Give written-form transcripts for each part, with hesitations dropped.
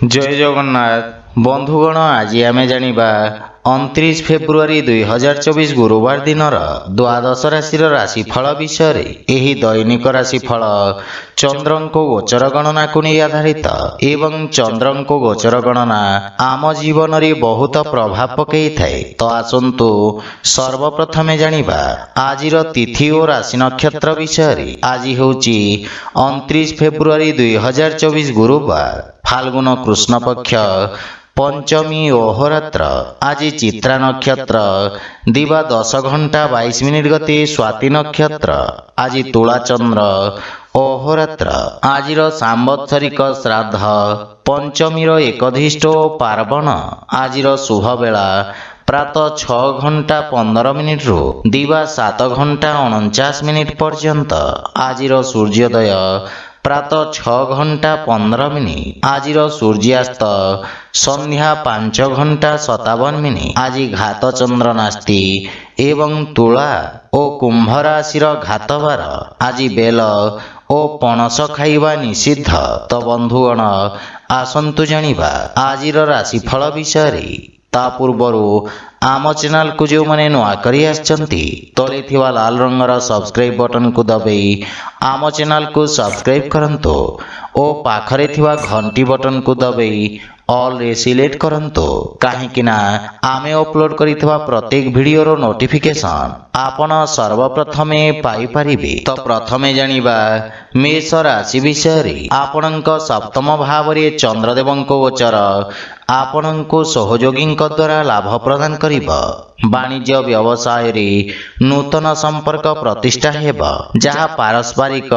जय जगन्नाथ बंधुगण आज आम जानिबा 29 फेब्रुआरी 2024 गुरुवार दिन द्वादश राशि राशिफल विषय एही दैनिक राशिफल चंद्रको गोचर गणना को नहीं आधारित एवं चंद्रको गोचर गणना आम जीवन में बहुत प्रभाव पकई थाए। तो आसंतु सर्वप्रथमे जानिबा आजिर तिथि और राशि नक्षत्र विषय। आज होची 29 फेब्रुआरी 2024 गुरुवार फाल्गुन कृष्ण पक्ष पंचमी अहोरात्र। आज चित्रा नक्षत्र दिवा 10 घंटा 22 मिनिट गते स्वाति नक्षत्र। आज तुला चंद्र अहोरात्र। आजिर सांवत्सरिक श्राद्ध पंचमीर एकधिष्ट पार्वण। आजिर शुभ बेला प्रातः 6 घंटा 15 मिनिट रु दिवा 7 घंटा 49 मिनिट पर्यंत। आजिर सूर्योदय प्रातः 6 घंटा 15 मिनिट। आजिर सूर्यास्त संध्या 5 घंटा 57 मिनिट। आज घात चंद्र नास्ति एवं तुला और कुंभ राशि घातबार। आज बेल ओ पणस खाइबा निषिद्ध। तो बंधुगण आसंतु जानिबा आजिर राशिफल विषय। ता पूर्वरु आम चैनल को जो मैंने नुआ करी आछंती तले थिवा लाल रंगर सब्सक्राइब बटन को दबाई आम चैनल को सब्सक्राइब करंतो ओ पाखरे थिवा घंटी बटन को दबाई ऑल रे सिलेक्ट करंतो काहेकि ना आमे अपलोड करिथवा प्रत्येक वीडियो रो नोटिफिकेशन आपण सर्वप्रथमे पाई परिबे। तो प्रथमे जानिबा मेष राशि विषय। आपणक सप्तम भाव रे चंद्रदेवंको गोचर आपणको सहयोगींक द्वारा लाभ प्रदान करिबा। वाणिज्य व्यवसाय रे नूतन संपर्क प्रतिष्ठा हेबा जहा पारस्परिक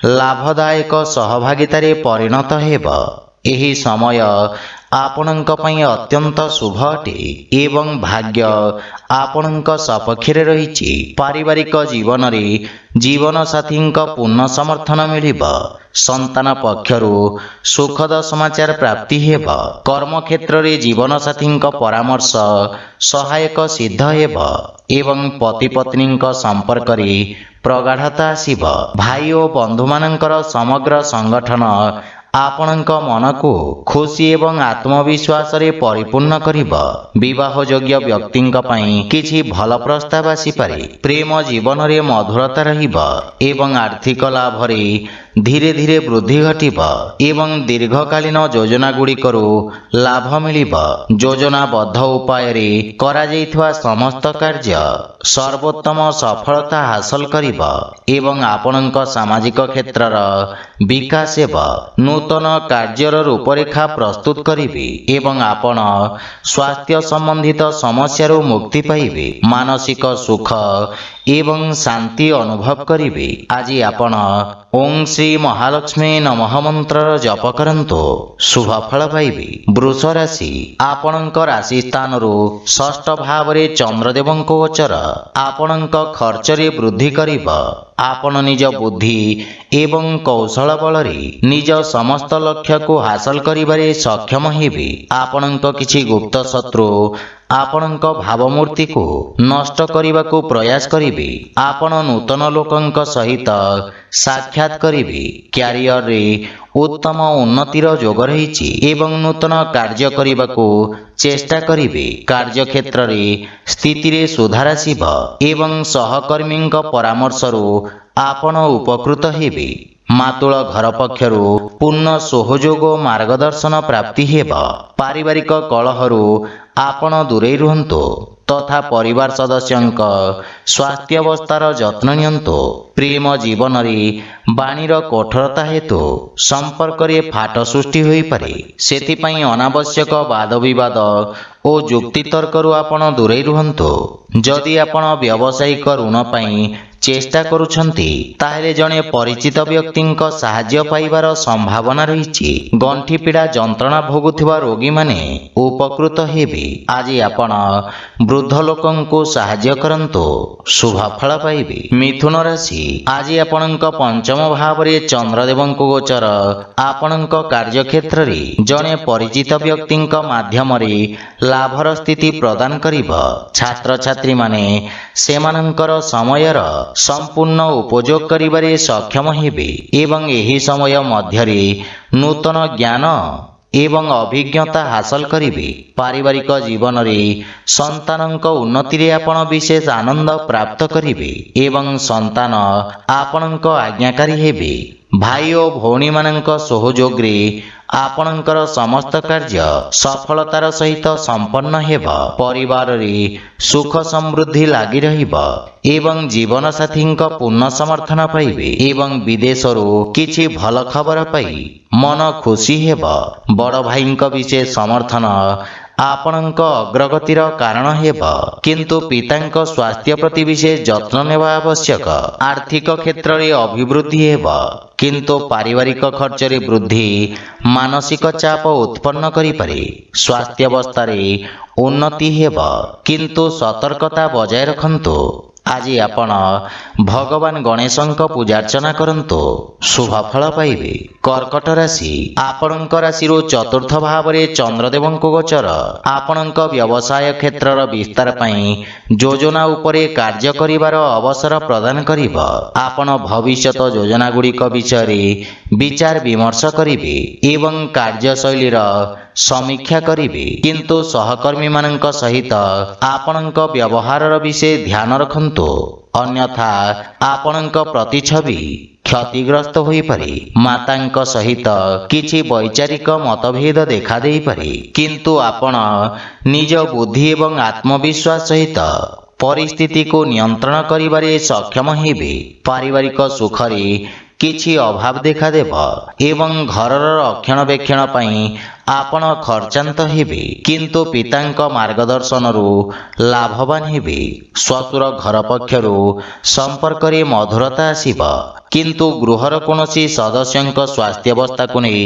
लाभदायक सहभागिता रे परिणत हेबा। एही समय आपणक पई अत्यंत शुभ अटे एवं भाग्य आपणक सपक्ष रे रहिछि। पारिवारिक जीवन रे जीवन साथी पूर्ण समर्थन मिलिबा। संतान पक्षरु सुखद समाचार प्राप्ति हेबा। कर्म क्षेत्र रे जीवन साथी परामर्श सहायक सिद्ध हेबा एवं पति पत्नी संपर्क रे प्रगाढ़ता आसीबा। भाई और बंधु मानकर समग्र संगठन आपणक मन को खुशी एवं आत्मविश्वास रे परिपूर्ण करिबा। विवाह योग्य व्यक्ति किछि भल प्रस्ताव आसी पारे। प्रेम जीवन रे मधुरता रहिबा एवं आर्थिक लाभ रे धीरे धीरे वृद्धि घटिबा एवं दीर्घकालीन योजना गुड़िकरू लाभ मिलिबा। योजनाबद्ध उपाय रे करा जाइथवा समस्त कार्य सर्वोत्तम सफलता हासिल करिबा एवं आपणक सामाजिक क्षेत्रर विकास हेबा। नूतन कार्यर रूपरेखा प्रस्तुत करिबे एवं आपण स्वास्थ्य संबंधित समस्यारू मुक्ति पाइबे। मानसिक सुख एवं शांति अनुभव करिबे। आज आपण ओं श्री महालक्ष्मी नमः मंत्र जप करंतो शुभ फल पाइबे। वृष राशि आपणक राशि स्थान रु षष्ठ भाव रे चंद्रदेवंको गोचर आपणक खर्च रे वृद्धि करिबा। आपण निज बुद्धि एवं कौशल बल रे निज समस्त लक्ष्य को हासिल करिबारे सक्षम हेबे। आपणक किछि गुप्त शत्रु आपणक भावमूर्ति को नष्ट करने को प्रयास करिबे। आपण नूतन लोकंक सहित साक्षात करिबे। क्यारियर रे उत्तम उन्नतिर जोग रहिछि एवं नूतन कार्य करने को चेष्टा करिबे। कार्य क्षेत्र रे स्थिति रे सुधार आसीबा एवं सहकर्मी परामर्श रु आपण उपकृत हेबे। मातुल घर पक्षरु पूर्ण सहयोग मार्गदर्शन प्राप्ति हेबा। पारिवारिक कलहरु आपण दूरे रुहंतो तथा परिवार सदस्यंक स्वास्थ्य अवस्थार जत्न नियंतो। प्रेम जीवन रे बाणीर कठोरता हेतु संपर्क रे फाट सृष्टि होई पारे। सेथिपई अनावश्यक वाद विवाद ओ जुक्ति तर्करु आपण दूरे रुहंतो। जदि आपण व्यावसायिक ऋण पई चेष्टा करुछंती ताहेले जणे परिचित व्यक्तिंक सहाय्य पाइबार संभावना रहिछि। गंठी पीड़ा जंत्रणा भोगुथिबा रोगी माने उपकृत हेबे। आज आपण वृद्ध लोकंको सहाय्य करंतो शुभ फल पाइबे। मिथुन राशि आज आपणक पंचम भाव रे चंद्रदेवंको गोचर आपणक कार्य क्षेत्र रे जणे परिचित व्यक्तिंक माध्यम रे लाभर स्थिति प्रदान करिबा। छात्र छात्री माने सेमानंकर समयर संपूर्ण उपयोग करिबारे सक्षम हेबे एवं एही समय मध्यरे नूतन ज्ञान ଏବଂ ଅଭିଜ୍ଞତା ହାସଲ କରିବେ। ପାରିବାରିକ ଜୀବନରେ ସନ୍ତାନଙ୍କ ଉନ୍ନତିରେ ଆପଣ ବିଶେଷ ଆନନ୍ଦ ପ୍ରାପ୍ତ କରିବେ ଏବଂ ସନ୍ତାନ ଆପଣଙ୍କ ଆଜ୍ଞାକାରୀ ହେବେ। ଭାଇ ଓ ଭଉଣୀମାନଙ୍କ ସହଯୋଗରେ ଆପଣଙ୍କର ସମସ୍ତ କାର୍ଯ୍ୟ ସଫଳତାର ସହିତ ସମ୍ପନ୍ନ ହେବ। ପରିବାରରେ ସୁଖ ସମୃଦ୍ଧି ଲାଗି ରହିବ ଏବଂ ଜୀବନସାଥୀଙ୍କ ପୂର୍ଣ୍ଣ ସମର୍ଥନ ପାଇବେ ଏବଂ ବିଦେଶରୁ କିଛି ଭଲ ଖବର ପାଇ ମନ ଖୁସି ହେବ। ବଡ଼ ଭାଇଙ୍କ ବିଶେଷ ସମର୍ଥନ ଆପଣଙ୍କ ଅଗ୍ରଗତିର କାରଣ ହେବ, କିନ୍ତୁ ପିତାଙ୍କ ସ୍ୱାସ୍ଥ୍ୟ ପ୍ରତି ବିଶେଷ ଯତ୍ନ ନେବା ଆବଶ୍ୟକ। ଆର୍ଥିକ କ୍ଷେତ୍ରରେ ଅଭିବୃଦ୍ଧି ହେବ, କିନ୍ତୁ ପାରିବାରିକ ଖର୍ଚ୍ଚରେ ବୃଦ୍ଧି ମାନସିକ ଚାପ ଉତ୍ପନ୍ନ କରିପାରେ। ସ୍ୱାସ୍ଥ୍ୟାବସ୍ଥାରେ ଉନ୍ନତି ହେବ, କିନ୍ତୁ ସତର୍କତା ବଜାୟ ରଖନ୍ତୁ। ଆଜି ଆପଣ ଭଗବାନ ଗଣେଶଙ୍କ ପୂଜାର୍ଚ୍ଚନା କରନ୍ତୁ, ଶୁଭ ଫଳ ପାଇବେ। କର୍କଟ ରାଶି, ଆପଣଙ୍କ ରାଶିରୁ ଚତୁର୍ଥ ଭାବରେ ଚନ୍ଦ୍ରଦେବଙ୍କ ଗୋଚର ଆପଣଙ୍କ ବ୍ୟବସାୟ କ୍ଷେତ୍ରର ବିସ୍ତାର ପାଇଁ ଯୋଜନା ଉପରେ କାର୍ଯ୍ୟ କରିବାର ଅବସର ପ୍ରଦାନ କରିବ। ଆପଣ ଭବିଷ୍ୟତ ଯୋଜନାଗୁଡ଼ିକ ବିଷୟରେ ବିଚାର ବିମର୍ଶ କରିବେ ଏବଂ କାର୍ଯ୍ୟଶୈଳୀର ସମୀକ୍ଷା କରିବେ, କିନ୍ତୁ ସହକର୍ମୀମାନଙ୍କ ସହିତ ଆପଣଙ୍କ ବ୍ୟବହାରର ବିଶେଷ ଧ୍ୟାନ ରଖନ୍ତୁ, ଅନ୍ୟଥା ଆପଣଙ୍କ ପ୍ରତିଛବି କ୍ଷତିଗ୍ରସ୍ତ ହୋଇପାରେ। ମାତାଙ୍କ ସହିତ କିଛି ବୈଚାରିକ ମତଭେଦ ଦେଖାଦେଇପାରେ, କିନ୍ତୁ ଆପଣ ନିଜ ବୁଦ୍ଧି ଏବଂ ଆତ୍ମବିଶ୍ୱାସ ସହିତ ପରିସ୍ଥିତିକୁ ନିୟନ୍ତ୍ରଣ କରିବାରେ ସକ୍ଷମ ହେବେ। ପାରିବାରିକ ସୁଖରେ କିଛି ଅଭାବ ଦେଖାଦେବ ଏବଂ ଘରର ରକ୍ଷଣାବେକ୍ଷଣ ପାଇଁ ଆପଣ ଖର୍ଚ୍ଚାନ୍ତ ହେବେ, କିନ୍ତୁ ପିତାଙ୍କ ମାର୍ଗଦର୍ଶନରୁ ଲାଭବାନ ହେବେ। ଶ୍ୱଶୁର ଘର ପକ୍ଷରୁ ସମ୍ପର୍କରେ ମଧୁରତା ଆସିବ, କିନ୍ତୁ ଗୃହର କୌଣସି ସଦସ୍ୟଙ୍କ ସ୍ୱାସ୍ଥ୍ୟାବସ୍ଥାକୁ ନେଇ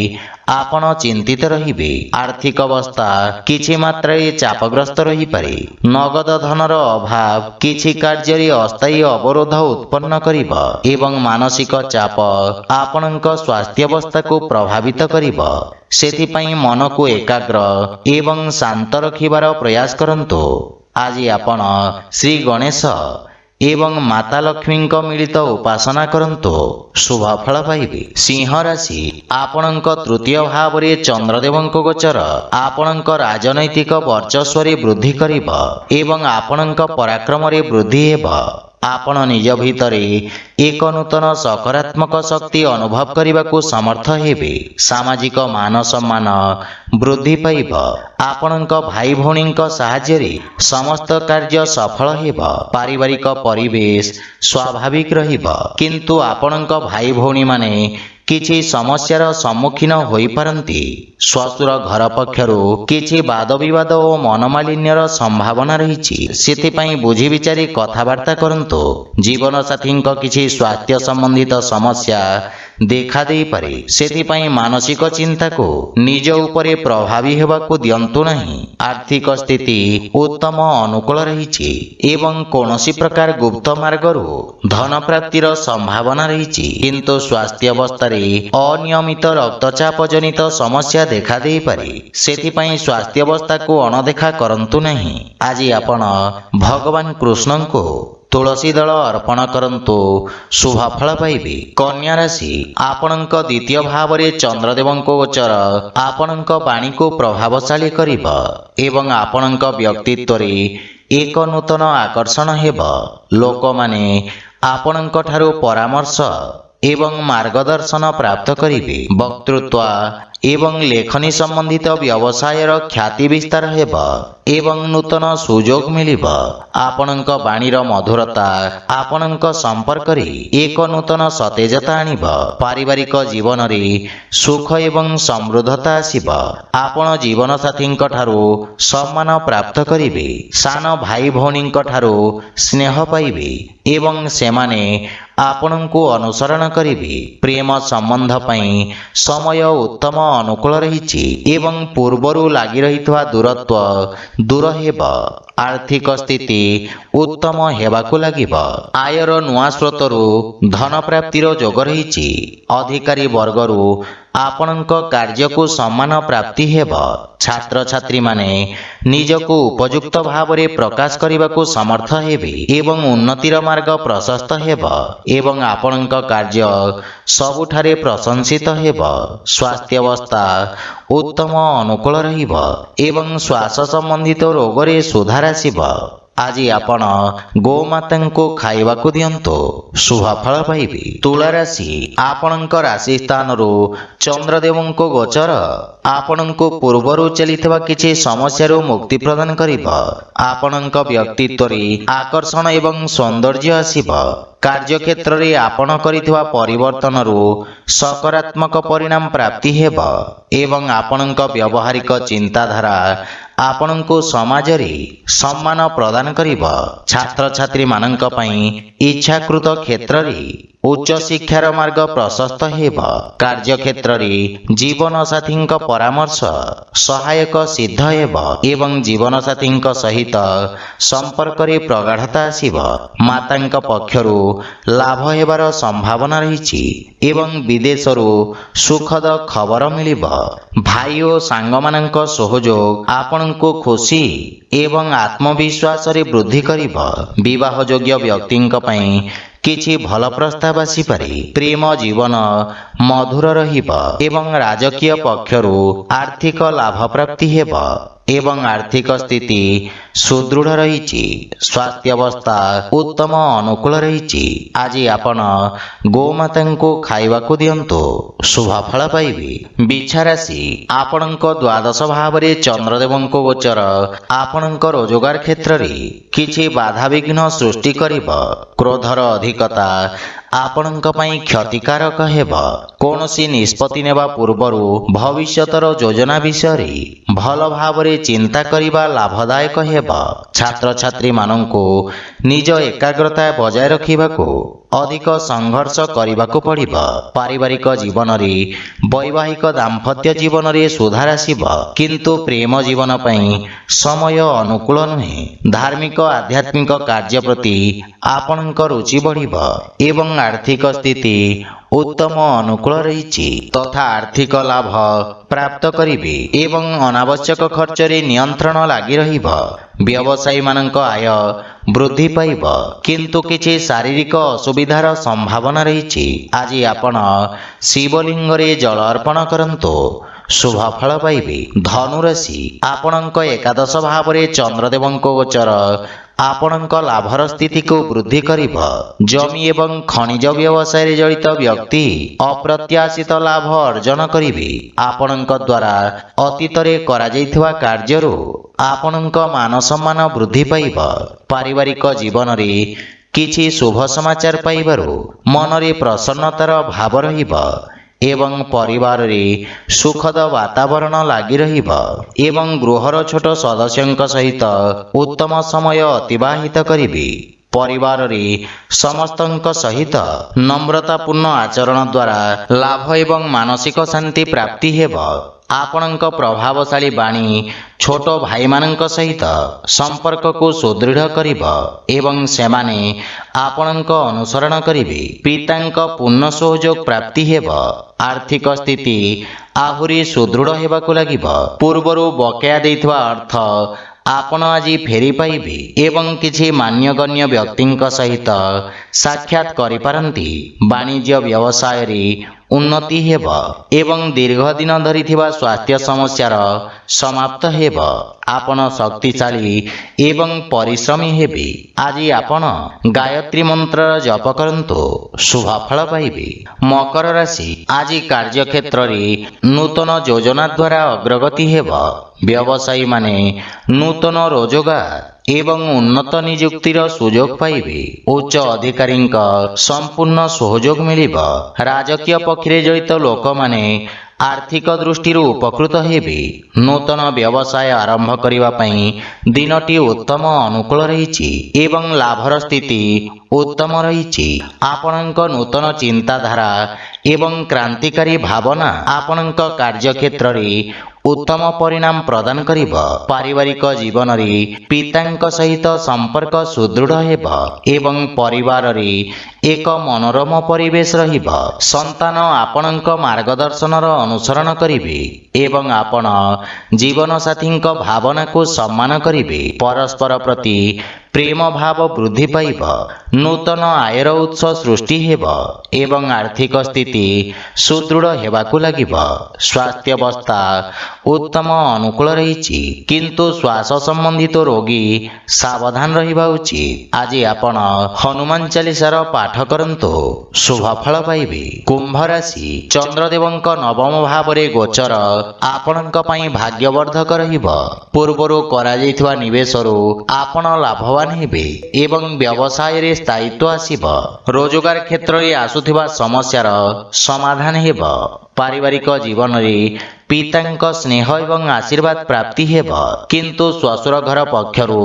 ଆପଣ ଚିନ୍ତିତ ରହିବେ। ଆର୍ଥିକ ଅବସ୍ଥା କିଛି ମାତ୍ରାରେ ଚାପଗ୍ରସ୍ତ ରହିପାରେ। ନଗଦ ଧନର ଅଭାବ କିଛି କାର୍ଯ୍ୟରେ ଅସ୍ଥାୟୀ ଅବରୋଧ ଉତ୍ପନ୍ନ କରିବ ଏବଂ ମାନସିକ ଚାପ ଆପଣଙ୍କ ସ୍ୱାସ୍ଥ୍ୟାବସ୍ଥାକୁ ପ୍ରଭାବିତ କରିବ। ସେଥିପାଇଁ ମନକୁ ଏକାଗ୍ର ଏବଂ ଶାନ୍ତ ରଖିବାର ପ୍ରୟାସ କରନ୍ତୁ। ଆଜି ଆପଣ ଶ୍ରୀ ଗଣେଶ ଏବଂ ମାତା ଲକ୍ଷ୍ମୀଙ୍କ ମିଳିତ ଉପାସନା କରନ୍ତୁ, ଶୁଭ ଫଳ ପାଇବେ। ସିଂହ ରାଶି, ଆପଣଙ୍କ ତୃତୀୟ ଭାବରେ ଚନ୍ଦ୍ରଦେବଙ୍କ ଗୋଚର ଆପଣଙ୍କ ରାଜନୈତିକ ବର୍ଚସ୍ୱରେ ବୃଦ୍ଧି କରିବ ଏବଂ ଆପଣଙ୍କ ପରାକ୍ରମରେ ବୃଦ୍ଧି ହେବ। ଆପଣ ନିଜ ଭିତରେ ଏକ ନୂତନ ସକାରାତ୍ମକ ଶକ୍ତି ଅନୁଭବ କରିବାକୁ ସମର୍ଥ ହେବେ। ସାମାଜିକ ମାନ ସମ୍ମାନ ବୃଦ୍ଧି ପାଇବ। ଆପଣଙ୍କ ଭାଇ ଭଉଣୀଙ୍କ ସାହାଯ୍ୟରେ ସମସ୍ତ କାର୍ଯ୍ୟ ସଫଳ ହେବ। ପାରିବାରିକ ପରିବେଶ ସ୍ୱାଭାବିକ ରହିବ, କିନ୍ତୁ ଆପଣଙ୍କ ଭାଇ ଭଉଣୀମାନେ କିଛି ସମସ୍ୟାର ସମ୍ମୁଖୀନ ହୋଇପାରନ୍ତି। ଶ୍ୱଶୁର ଘର ପକ୍ଷରୁ କିଛି ବାଦବିବାଦ ଓ ମନମାଳିନ୍ୟର ସମ୍ଭାବନା ରହିଛି, ସେଥିପାଇଁ ବୁଝି ବିଚାରି କଥାବାର୍ତ୍ତା କରନ୍ତୁ। ଜୀବନସାଥୀଙ୍କ କିଛି ସ୍ୱାସ୍ଥ୍ୟ ସମ୍ବନ୍ଧିତ ସମସ୍ୟା ଦେଖାଦେଇପାରେ, ସେଥିପାଇଁ ମାନସିକ ଚିନ୍ତାକୁ ନିଜ ଉପରେ ପ୍ରଭାବୀ ହେବାକୁ ଦିଅନ୍ତୁ ନାହିଁ। ଆର୍ଥିକ ସ୍ଥିତି ଉତ୍ତମ ଅନୁକୂଳ ରହିଛି ଏବଂ କୌଣସି ପ୍ରକାର ଗୁପ୍ତ ମାର୍ଗରୁ ଧନ ପ୍ରାପ୍ତିର ସମ୍ଭାବନା ରହିଛି, କିନ୍ତୁ ସ୍ୱାସ୍ଥ୍ୟାବସ୍ଥାରେ ଅନିୟମିତ ରକ୍ତଚାପ ଜନିତ ସମସ୍ୟା ଦେଖାଦେଇପାରେ, ସେଥିପାଇଁ ସ୍ୱାସ୍ଥ୍ୟାବସ୍ଥାକୁ ଅଣଦେଖା କରନ୍ତୁ ନାହିଁ। ଆଜି ଆପଣ ଭଗବାନ କୃଷ୍ଣଙ୍କୁ ତୁଳସୀ ଦଳ ଅର୍ପଣ କରନ୍ତୁ, ଶୁଭ ଫଳ ପାଇବେ। କନ୍ୟା ରାଶି, ଆପଣଙ୍କ ଦ୍ୱିତୀୟ ଭାବରେ ଚନ୍ଦ୍ରଦେବଙ୍କ ଗୋଚର ଆପଣଙ୍କ ବାଣୀକୁ ପ୍ରଭାବଶାଳୀ କରିବ ଏବଂ ଆପଣଙ୍କ ବ୍ୟକ୍ତିତ୍ୱରେ ଏକ ନୂତନ ଆକର୍ଷଣ ହେବ। ଲୋକମାନେ ଆପଣଙ୍କ ଠାରୁ ପରାମର୍ଶ ଏବଂ ମାର୍ଗଦର୍ଶନ ପ୍ରାପ୍ତ କରିବେ। ବକ୍ତୃତ୍ୱ ଏବଂ ଲେଖନୀ ସମ୍ବନ୍ଧିତ ବ୍ୟବସାୟର ଖ୍ୟାତି ବିସ୍ତାର ହେବ ଏବଂ ନୂତନ ସୁଯୋଗ ମିଳିବ। ଆପଣଙ୍କ ବାଣୀର ମଧୁରତା ଆପଣଙ୍କ ସମ୍ପର୍କରେ ଏକ ନୂତନ ସତେଜତା ଆଣିବ। ପାରିବାରିକ ଜୀବନରେ ସୁଖ ଏବଂ ସମୃଦ୍ଧତା ଆସିବ। ଆପଣ ଜୀବନସାଥୀଙ୍କ ଠାରୁ ସମ୍ମାନ ପ୍ରାପ୍ତ କରିବେ। ସାନ ଭାଇ ଭଉଣୀଙ୍କ ଠାରୁ ସ୍ନେହ ପାଇବେ ଏବଂ ସେମାନେ ଆପଣଙ୍କୁ ଅନୁସରଣ କରିବେ। ପ୍ରେମ ସମ୍ବନ୍ଧ ପାଇଁ ସମୟ ଉତ୍ତମ ଅନୁକୂଳ ରହିଛି ଏବଂ ପୂର୍ବରୁ ଲାଗି ରହିଥିବା ଦୂରତ୍ୱ ଦୂର ହେବ। ଆର୍ଥିକ ସ୍ଥିତି ଉତ୍ତମ ହେବାକୁ ଲାଗିବ। ଆୟର ନୂଆ ସ୍ରୋତରୁ ଧନ ପ୍ରାପ୍ତିର ଯୋଗ ରହିଛି। ଅଧିକାରୀ ବର୍ଗରୁ ଆପଣଙ୍କ କାର୍ଯ୍ୟକୁ ସମ୍ମାନ ପ୍ରାପ୍ତି ହେବ। ଛାତ୍ରଛାତ୍ରୀମାନେ ନିଜକୁ ଉପଯୁକ୍ତ ଭାବରେ ପ୍ରକାଶ କରିବାକୁ ସମର୍ଥ ହେବେ ଏବଂ ଉନ୍ନତିର ମାର୍ଗ ପ୍ରଶସ୍ତ ହେବ ଏବଂ ଆପଣଙ୍କ କାର୍ଯ୍ୟ ସବୁଠାରେ ପ୍ରଶଂସିତ ହେବ। ସ୍ୱାସ୍ଥ୍ୟାବସ୍ଥା ଉତ୍ତମ ଅନୁକୂଳ ରହିବ ଏବଂ ଶ୍ୱାସ ସମ୍ବନ୍ଧିତ ରୋଗରେ ସୁଧାର ଆସିବ। ଆଜି ଆପଣ ଗୋମାତାଙ୍କୁ ଖାଇବାକୁ ଦିଅନ୍ତୁ, ଶୁଭ ଫଳ ପାଇବେ। ତୁଳା ରାଶି, ଆପଣଙ୍କ ରାଶି ସ୍ଥାନରୁ ଚନ୍ଦ୍ରଦେବଙ୍କ ଗୋଚର ଆପଣଙ୍କୁ ପୂର୍ବରୁ ଚାଲିଥିବା କିଛି ସମସ୍ୟାରୁ ମୁକ୍ତି ପ୍ରଦାନ କରିବ। ଆପଣଙ୍କ ବ୍ୟକ୍ତିତ୍ୱରେ ଆକର୍ଷଣ ଏବଂ ସୌନ୍ଦର୍ଯ୍ୟ ଆସିବ। କାର୍ଯ୍ୟକ୍ଷେତ୍ରରେ ଆପଣ କରିଥିବା ପରିବର୍ତ୍ତନରୁ ସକାରାତ୍ମକ ପରିଣାମ ପ୍ରାପ୍ତି ହେବ ଏବଂ ଆପଣଙ୍କ ବ୍ୟବହାରିକ ଚିନ୍ତାଧାରା ଆପଣଙ୍କୁ ସମାଜରେ ସମ୍ମାନ ପ୍ରଦାନ କରିବ। ଛାତ୍ରଛାତ୍ରୀମାନଙ୍କ ପାଇଁ ଇଚ୍ଛାକୃତ କ୍ଷେତ୍ରରେ ଉଚ୍ଚଶିକ୍ଷାର ମାର୍ଗ ପ୍ରଶସ୍ତ ହେବ। କାର୍ଯ୍ୟକ୍ଷେତ୍ରରେ ଜୀବନସାଥୀଙ୍କ ପରାମର୍ଶ ସହାୟକ ସିଦ୍ଧ ହେବ ଏବଂ ଜୀବନସାଥୀଙ୍କ ସହିତ ସମ୍ପର୍କରେ ପ୍ରଗାଢ଼ତା ଆସିବ। ମାତାଙ୍କ ପକ୍ଷରୁ ଲାଭ ହେବାର ସମ୍ଭାବନା ରହିଛି ଏବଂ ବିଦେଶରୁ ସୁଖଦ ଖବର ମିଳିବ। ଭାଇ ଓ ସାଙ୍ଗମାନଙ୍କ ସହଯୋଗ ଆପଣଙ୍କୁ ଖୁସି ଏବଂ ଆତ୍ମବିଶ୍ୱାସରେ ବୃଦ୍ଧି କରିବ। ବିବାହ ଯୋଗ୍ୟ ବ୍ୟକ୍ତିଙ୍କ ପାଇଁ କିଛି ଭଲ ପ୍ରସ୍ତାବ ଆସିପାରେ। ପ୍ରେମ ଜୀବନ ମଧୁର ରହିବ ଏବଂ ରାଜକୀୟ ପକ୍ଷରୁ ଆର୍ଥିକ ଲାଭ ପ୍ରାପ୍ତି ହେବ ଏବଂ ଆର୍ଥିକ ସ୍ଥିତି ସୁଦୃଢ଼ ରହିଛି। ସ୍ୱାସ୍ଥ୍ୟାବସ୍ଥା ଉତ୍ତମ ଅନୁକୂଳ ରହିଛି। ଆଜି ଆପଣ ଗୋମାତାଙ୍କୁ ଖାଇବାକୁ ଦିଅନ୍ତୁ, ଶୁଭ ଫଳ ପାଇବେ। ବିଛା ରାଶି, ଆପଣଙ୍କ ଦ୍ୱାଦଶ ଭାବରେ ଚନ୍ଦ୍ରଦେବଙ୍କ ଗୋଚର ଆପଣଙ୍କ ରୋଜଗାର କ୍ଷେତ୍ରରେ କିଛି ବାଧାବିଘ୍ନ ସୃଷ୍ଟି କରିବ। କ୍ରୋଧର ଅଧିକତା ଆପଣଙ୍କ ପାଇଁ କ୍ଷତିକାରକ ହେବ। କୌଣସି ନିଷ୍ପତ୍ତି ନେବା ପୂର୍ବରୁ ଭବିଷ୍ୟତର ଯୋଜନା ବିଷୟରେ ଭଲ ଭାବରେ ଚିନ୍ତା କରିବା ଲାଭଦାୟକ ହେବ। ଛାତ୍ରଛାତ୍ରୀମାନଙ୍କୁ ନିଜ ଏକାଗ୍ରତା ବଜାୟ ରଖିବାକୁ ଅଧିକ ସଂଘର୍ଷ କରିବାକୁ ପଡ଼ିବ। ପାରିବାରିକ ଜୀବନରେ ବୈବାହିକ ଦାମ୍ପତ୍ୟ ଜୀବନରେ ସୁଧାର ଆସିବ, କିନ୍ତୁ ପ୍ରେମ ଜୀବନ ପାଇଁ ସମୟ ଅନୁକୂଳ ନୁହେଁ। ଧାର୍ମିକ ଆଧ୍ୟାତ୍ମିକ କାର୍ଯ୍ୟ ପ୍ରତି ଆପଣଙ୍କ ରୁଚି ବଢ଼ିବ ଏବଂ ଆର୍ଥିକ ସ୍ଥିତି ଉତ୍ତମ ଅନୁକୂଳ ରହିଛି ତଥା ଆର୍ଥିକ ଲାଭ ପ୍ରାପ୍ତ କରିବେ ଏବଂ ଅନାବଶ୍ୟକ ଖର୍ଚ୍ଚରେ ନିୟନ୍ତ୍ରଣ ଲାଗି ରହିବ। ବ୍ୟବସାୟୀମାନଙ୍କ ଆୟ ବୃଦ୍ଧି ପାଇବ, କିନ୍ତୁ କିଛି ଶାରୀରିକ ଅସୁବିଧାର ସମ୍ଭାବନା ରହିଛି। ଆଜି ଆପଣ ଶିବଲିଙ୍ଗରେ ଜଳ ଅର୍ପଣ କରନ୍ତୁ, ଶୁଭ ଫଳ ପାଇବେ। ଧନୁରାଶି, ଆପଣଙ୍କ ଏକାଦଶ ଭାବରେ ଚନ୍ଦ୍ରଦେବଙ୍କ ଗୋଚର ଆପଣଙ୍କ ଲାଭର ସ୍ଥିତିକୁ ବୃଦ୍ଧି କରିବ। ଜମି ଏବଂ ଖଣିଜ ବ୍ୟବସାୟରେ ଜଡ଼ିତ ବ୍ୟକ୍ତି ଅପ୍ରତ୍ୟାଶିତ ଲାଭ ଅର୍ଜନ କରିବେ। ଆପଣଙ୍କ ଦ୍ୱାରା ଅତୀତରେ କରାଯାଇଥିବା କାର୍ଯ୍ୟରୁ ଆପଣଙ୍କ ମାନ ସମ୍ମାନ ବୃଦ୍ଧି ପାଇବ। ପାରିବାରିକ ଜୀବନରେ କିଛି ଶୁଭ ସମାଚାର ପାଇବାରୁ ମନରେ ପ୍ରସନ୍ନତାର ଭାବ ରହିବ ଏବଂ ପରିବାରରେ ସୁଖଦ ବାତାବରଣ ଲାଗି ରହିବ ଏବଂ ଗୃହର ଛୋଟ ସଦସ୍ୟଙ୍କ ସହିତ ଉତ୍ତମ ସମୟ ଅତିବାହିତ କରିବେ। ପରିବାରରେ ସମସ୍ତଙ୍କ ସହିତ নম্রতাପୂର୍ଣ୍ଣ ଆଚରଣ ଦ୍ୱାରା ଲାଭ ଏବଂ ମାନସିକ ଶାନ୍ତି ପ୍ରାପ୍ତି ହେବ। ଆପଣଙ୍କ ପ୍ରଭାବଶାଳୀ ବାଣୀ ଛୋଟ ଭାଇମାନଙ୍କ ସହିତ ସମ୍ପର୍କକୁ ସୁଦୃଢ଼ କରିବ ଏବଂ ସେମାନେ ଆପଣଙ୍କ ଅନୁସରଣ କରିବେ। ପିତାଙ୍କ ପୂର୍ଣ୍ଣ ସହଯୋଗ ପ୍ରାପ୍ତି ହେବ। ଆର୍ଥିକ ସ୍ଥିତି ଆହୁରି ସୁଦୃଢ଼ ହେବାକୁ ଲାଗିବ। ପୂର୍ବରୁ ବକେୟା ଦେଇଥିବା ଅର୍ଥ ଆପଣ ଆଜି ଫେରି ପାଇବେ ଏବଂ କିଛି ମାନ୍ୟଗଣ୍ୟ ବ୍ୟକ୍ତିଙ୍କ ସହିତ ସାକ୍ଷାତ କରିପାରନ୍ତି। ବାଣିଜ୍ୟ ବ୍ୟବସାୟରେ ଉନ୍ନତି ହେବ ଏବଂ ଦୀର୍ଘଦିନ ଧରି ଥିବା ସ୍ୱାସ୍ଥ୍ୟ ସମସ୍ୟାର ସମାପ୍ତ ହେବ। ଆପଣ ଶକ୍ତିଶାଳୀ ଏବଂ ପରିଶ୍ରମୀ ହେବେ। ଆଜି ଆପଣ ଗାୟତ୍ରୀ ମନ୍ତ୍ରର ଜପ କରନ୍ତୁ, ଶୁଭ ଫଳ ପାଇବେ। ମକର ରାଶି, ଆଜି କାର୍ଯ୍ୟକ୍ଷେତ୍ରରେ ନୂତନ ଯୋଜନା ଦ୍ୱାରା ଅଗ୍ରଗତି ହେବ। ବ୍ୟବସାୟୀମାନେ ନୂତନ ରୋଜଗାର ଏବଂ ଉନ୍ନତ ନିଯୁକ୍ତିର ସୁଯୋଗ ପାଇବେ। ଉଚ୍ଚ ଅଧିକାରୀଙ୍କ ସମ୍ପୂର୍ଣ୍ଣ ସହଯୋଗ ମିଳିବ। ରାଜକୀୟ ପକ୍ଷରେ ଜଡ଼ିତ ଲୋକମାନେ ଆର୍ଥିକ ଦୃଷ୍ଟିରୁ ଉପକୃତ ହେବେ। ନୂତନ ବ୍ୟବସାୟ ଆରମ୍ଭ କରିବା ପାଇଁ ଦିନଟି ଉତ୍ତମ ଅନୁକୂଳ ରହିଛି ଏବଂ ଲାଭର ସ୍ଥିତି ଉତ୍ତମ ରହିଛି। ଆପଣଙ୍କ ନୂତନ ଚିନ୍ତାଧାରା ଏବଂ କ୍ରାନ୍ତିକାରୀ ଭାବନା ଆପଣଙ୍କ କାର୍ଯ୍ୟକ୍ଷେତ୍ରରେ ଉତ୍ତମ ପରିଣାମ ପ୍ରଦାନ କରିବ। ପାରିବାରିକ ଜୀବନରେ ପିତାଙ୍କ ସହିତ ସମ୍ପର୍କ ସୁଦୃଢ଼ ହେବ ଏବଂ ପରିବାରରେ ଏକ ମନୋରମ ପରିବେଶ ରହିବ। ସନ୍ତାନ ଆପଣଙ୍କ ମାର୍ଗଦର୍ଶନର ଅନୁସରଣ କରିବେ ଏବଂ ଆପଣ ଜୀବନସାଥୀଙ୍କ ଭାବନାକୁ ସମ୍ମାନ କରିବେ। ପରସ୍ପର ପ୍ରତି ପ୍ରେମ ଭାବ ବୃଦ୍ଧି ପାଇବ। ନୂତନ ଆୟର ଉତ୍ସ ସୃଷ୍ଟି ହେବ ଏବଂ ଆର୍ଥିକ ସ୍ଥିତି ସୁଦୃଢ଼ ହେବାକୁ ଲାଗିବ। ସ୍ୱାସ୍ଥ୍ୟାବସ୍ଥା ଉତ୍ତମ ଅନୁକୂଳ ରହିଛି, କିନ୍ତୁ ଶ୍ୱାସ ସମ୍ବନ୍ଧିତ ରୋଗୀ ସାବଧାନ ରହିବା ଉଚିତ। ଆଜି ଆପଣ ହନୁମାନ ଚାଳିଶାର ପାଠ କରନ୍ତୁ, ଶୁଭ ଫଳ ପାଇବେ। କୁମ୍ଭ ରାଶି, ଚନ୍ଦ୍ରଦେବଙ୍କ ନବମ ଭାବରେ ଗୋଚର ଆପଣଙ୍କ ପାଇଁ ଭାଗ୍ୟବର୍ଦ୍ଧକ ରହିବ। ପୂର୍ବରୁ କରାଯାଇଥିବା ନିବେଶରୁ ଆପଣ ଲାଭବାନ ହେବେ ଏବଂ ବ୍ୟବସାୟରେ ସ୍ଥାୟିତ୍ୱ ଆସିବ। ରୋଜଗାର କ୍ଷେତ୍ରରେ ଆସୁଥିବା ସମସ୍ୟାର ସମାଧାନ ହେବ। ପାରିବାରିକ ଜୀବନରେ ପିତାଙ୍କ ସ୍ନେହ ଏବଂ ଆଶୀର୍ବାଦ ପ୍ରାପ୍ତି ହେବ, କିନ୍ତୁ ଶ୍ୱଶୁର ଘର ପକ୍ଷରୁ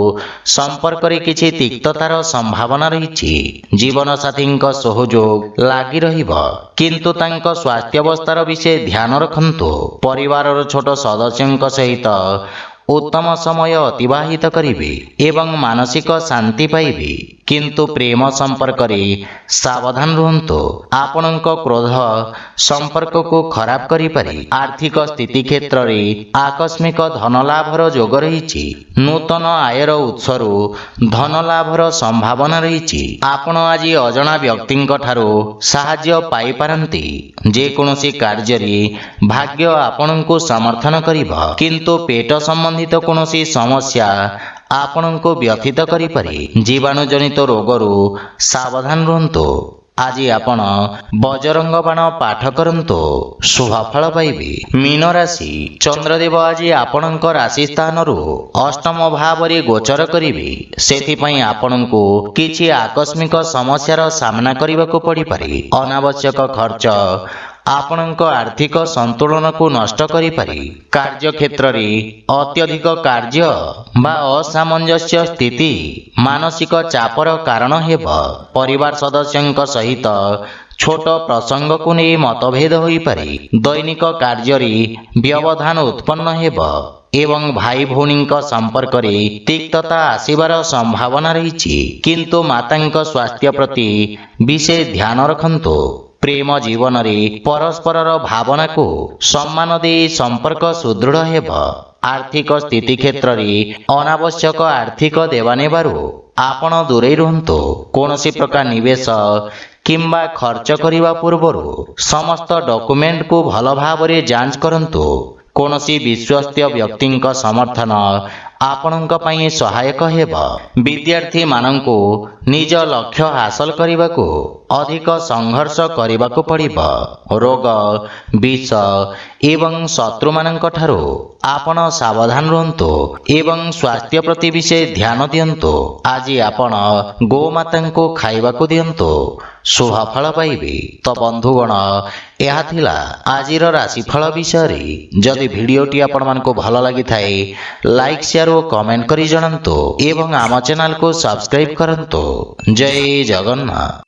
ସମ୍ପର୍କରେ କିଛି ତିକ୍ତତାର ସମ୍ଭାବନା ରହିଛି। ଜୀବନସାଥୀଙ୍କ ସହଯୋଗ ଲାଗି ରହିବ, କିନ୍ତୁ ତାଙ୍କ ସ୍ୱାସ୍ଥ୍ୟାବସ୍ଥାର ବିଷୟ ଧ୍ୟାନ ରଖନ୍ତୁ। ପରିବାରର ଛୋଟ ସଦସ୍ୟଙ୍କ ସହିତ ଉତ୍ତମ ସମୟ ଅତିବାହିତ କରିବେ ଏବଂ ମାନସିକ ଶାନ୍ତି ପାଇବେ, କିନ୍ତୁ ପ୍ରେମ ସମ୍ପର୍କରେ ସାବଧାନ ରୁହନ୍ତୁ। ଆପଣଙ୍କ କ୍ରୋଧ ସମ୍ପର୍କକୁ ଖରାପ କରିପାରେ। ଆର୍ଥିକ ସ୍ଥିତି କ୍ଷେତ୍ରରେ ଆକସ୍ମିକ ଧନଲାଭର ଯୋଗ ରହିଛି। ନୂତନ ଆୟର ଉତ୍ସରୁ ଧନଲାଭର ସମ୍ଭାବନା ରହିଛି। ଆପଣ ଆଜି ଅଜଣା ବ୍ୟକ୍ତିଙ୍କ ଠାରୁ ସାହାଯ୍ୟ ପାଇପାରନ୍ତି। ଯେକୌଣସି କାର୍ଯ୍ୟରେ ଭାଗ୍ୟ ଆପଣଙ୍କୁ ସମର୍ଥନ କରିବ, କିନ୍ତୁ ପେଟ ସମ୍ବନ୍ଧିତ କୌଣସି ସମସ୍ୟା ଆପଣଙ୍କୁ ବ୍ୟଥିତ କରିପାରେ। ଜୀବାଣୁଜନିତ ରୋଗରୁ ସାବଧାନ ରୁହନ୍ତୁ। ଆଜି ଆପଣ ବଜରଙ୍ଗ ବାଣ ପାଠ କରନ୍ତୁ, ଶୁଭ ଫଳ ପାଇବେ। ମୀନ ରାଶି, ଚନ୍ଦ୍ରଦେବ ଆଜି ଆପଣଙ୍କ ରାଶି ସ୍ଥାନରୁ ଅଷ୍ଟମ ଭାବରେ ଗୋଚର କରିବେ। ସେଥିପାଇଁ ଆପଣଙ୍କୁ କିଛି ଆକସ୍ମିକ ସମସ୍ୟାର ସାମ୍ନା କରିବାକୁ ପଡ଼ିପାରେ। ଅନାବଶ୍ୟକ ଖର୍ଚ୍ଚ ଆପଣଙ୍କ ଆର୍ଥିକ ସନ୍ତୁଳନକୁ ନଷ୍ଟ କରିପାରେ। କାର୍ଯ୍ୟକ୍ଷେତ୍ରରେ ଅତ୍ୟଧିକ କାର୍ଯ୍ୟ ବା ଅସାମଞ୍ଜସ୍ୟ ସ୍ଥିତି ମାନସିକ ଚାପର କାରଣ ହେବ। ପରିବାର ସଦସ୍ୟଙ୍କ ସହିତ ଛୋଟ ପ୍ରସଙ୍ଗକୁ ନେଇ ମତଭେଦ ହୋଇପାରେ। ଦୈନିକ କାର୍ଯ୍ୟରେ ବ୍ୟବଧାନ ଉତ୍ପନ୍ନ ହେବ ଏବଂ ଭାଇ ଭଉଣୀଙ୍କ ସମ୍ପର୍କରେ ତିକ୍ତତା ଆସିବାର ସମ୍ଭାବନା ରହିଛି, କିନ୍ତୁ ମାତାଙ୍କ ସ୍ୱାସ୍ଥ୍ୟ ପ୍ରତି ବିଶେଷ ଧ୍ୟାନ ରଖନ୍ତୁ। ପ୍ରେମ ଜୀବନରେ ପରସ୍ପରର ଭାବନାକୁ ସମ୍ମାନ ଦେଇ ସମ୍ପର୍କ ସୁଦୃଢ଼ ହେବ। ଆର୍ଥିକ ସ୍ଥିତି କ୍ଷେତ୍ରରେ ଅନାବଶ୍ୟକ ଆର୍ଥିକ ଦେବାନେବାରୁ ଆପଣ ଦୂରେଇ ରୁହନ୍ତୁ। କୌଣସି ପ୍ରକାର ନିବେଶ କିମ୍ବା ଖର୍ଚ୍ଚ କରିବା ପୂର୍ବରୁ ସମସ୍ତ ଡକୁମେଣ୍ଟକୁ ଭଲ ଭାବରେ ଯାଞ୍ଚ କରନ୍ତୁ। କୌଣସି ବିଶ୍ୱସ୍ତ ବ୍ୟକ୍ତିଙ୍କ ସମର୍ଥନ ଆପଣଙ୍କ ପାଇଁ ସହାୟକ ହେବ। ବିଦ୍ୟାର୍ଥୀମାନଙ୍କୁ ନିଜ ଲକ୍ଷ୍ୟ ହାସଲ କରିବାକୁ ଅଧିକ ସଂଘର୍ଷ କରିବାକୁ ପଡ଼ିବ। ରୋଗ, ବିଷ ଏବଂ ଶତ୍ରୁମାନଙ୍କ ଠାରୁ ଆପଣ ସାବଧାନ ରୁହନ୍ତୁ ଏବଂ ସ୍ୱାସ୍ଥ୍ୟ ପ୍ରତି ବିଶେଷ ଧ୍ୟାନ ଦିଅନ୍ତୁ। ଆଜି ଆପଣ ଗୋମାତାଙ୍କୁ ଖାଇବାକୁ ଦିଅନ୍ତୁ, ଶୁଭ ଫଳ ପାଇବେ। ତ ବନ୍ଧୁଗଣ, ଏହା ଥିଲା ଆଜିର ରାଶିଫଳ ବିଷୟରେ। ଯଦି ଭିଡ଼ିଓଟି ଆପଣମାନଙ୍କୁ ଭଲ ଲାଗିଥାଏ, ଲାଇକ୍, ସେୟାର ଓ କମେଣ୍ଟ କରି ଜଣାନ୍ତୁ ଏବଂ ଆମ ଚ୍ୟାନେଲକୁ ସବସ୍କ୍ରାଇବ୍ କରନ୍ତୁ। ଜୟ ଜଗନ୍ନାଥ।